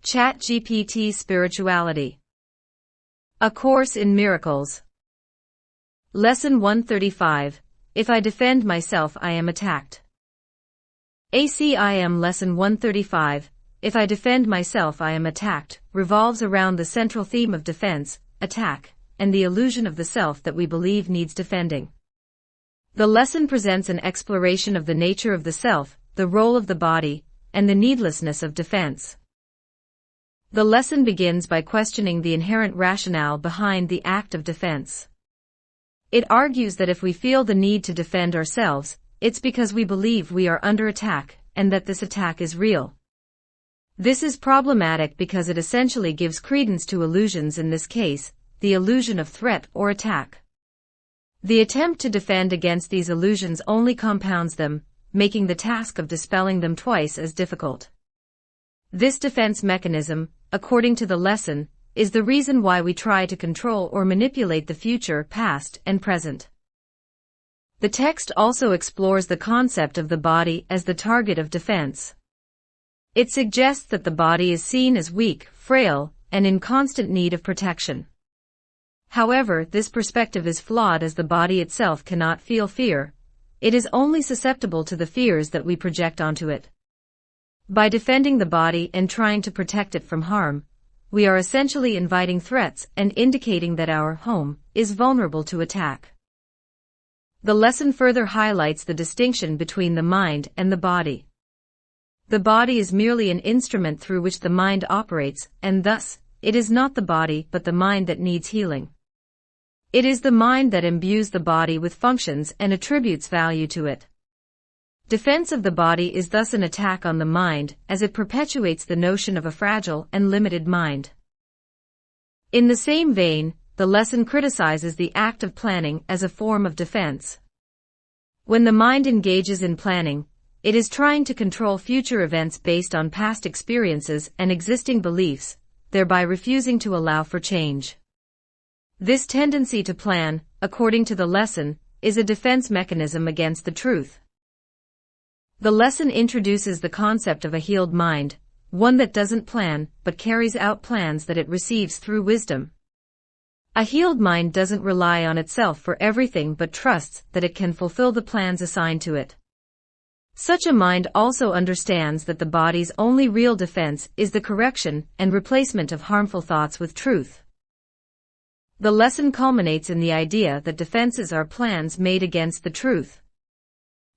ChatGPT Spirituality. A Course in Miracles. Lesson 135. If I defend myself, I am attacked. ACIM Lesson 135. If I defend myself, I am attacked, revolves around the central theme of defense, attack, and the illusion of the self that we believe needs defending. The lesson presents an exploration of the nature of the self, the role of the body, and the needlessness of defense. The lesson begins by questioning the inherent rationale behind the act of defense. It argues that if we feel the need to defend ourselves, it's because we believe we are under attack, and that this attack is real. This is problematic because it essentially gives credence to illusions, in this case, the illusion of threat or attack. The attempt to defend against these illusions only compounds them, making the task of dispelling them twice as difficult. This defense mechanism, according to the lesson, is the reason why we try to control or manipulate the future, past, and present. The text also explores the concept of the body as the target of defense. It suggests that the body is seen as weak, frail, and in constant need of protection. However, this perspective is flawed as the body itself cannot feel fear. It is only susceptible to the fears that we project onto it. By defending the body and trying to protect it from harm, we are essentially inviting threats and indicating that our home is vulnerable to attack. The lesson further highlights the distinction between the mind and the body. The body is merely an instrument through which the mind operates, and thus, it is not the body but the mind that needs healing. It is the mind that imbues the body with functions and attributes value to it. Defense of the body is thus an attack on the mind, as it perpetuates the notion of a fragile and limited mind. In the same vein, the lesson criticizes the act of planning as a form of defense. When the mind engages in planning, it is trying to control future events based on past experiences and existing beliefs, thereby refusing to allow for change. This tendency to plan, according to the lesson, is a defense mechanism against the truth. The lesson introduces the concept of a healed mind, one that doesn't plan but carries out plans that it receives through wisdom. A healed mind doesn't rely on itself for everything but trusts that it can fulfill the plans assigned to it. Such a mind also understands that the body's only real defense is the correction and replacement of harmful thoughts with truth. The lesson culminates in the idea that defenses are plans made against the truth.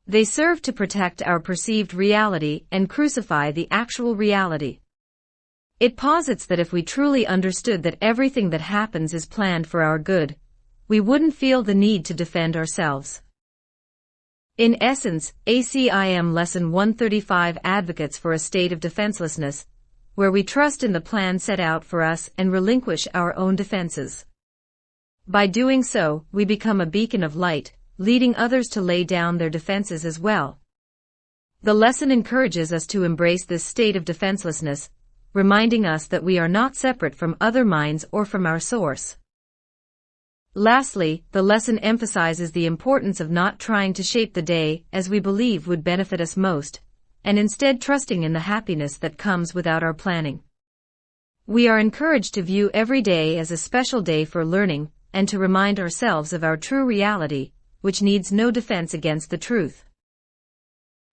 They serve to protect our perceived reality and crucify the actual reality. It posits that if we truly understood that everything that happens is planned for our good, we wouldn't feel the need to defend ourselves. In essence, ACIM Lesson 135 advocates for a state of defenselessness, where we trust in the plan set out for us and relinquish our own defenses. By doing so, we become a beacon of light, leading others to lay down their defenses as well. The lesson encourages us to embrace this state of defenselessness, reminding us that we are not separate from other minds or from our source. Lastly, the lesson emphasizes the importance of not trying to shape the day as we believe would benefit us most, and instead trusting in the happiness that comes without our planning. We are encouraged to view every day as a special day for learning, and to remind ourselves of our true reality, which needs no defense against the truth.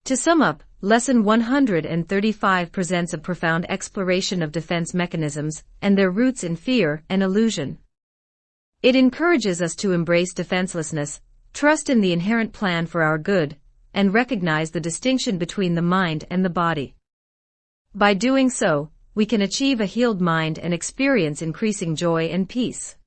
To sum up, Lesson 135 presents a profound exploration of defense mechanisms and their roots in fear and illusion. It encourages us to embrace defenselessness, trust in the inherent plan for our good, and recognize the distinction between the mind and the body. By doing so, we can achieve a healed mind and experience increasing joy and peace.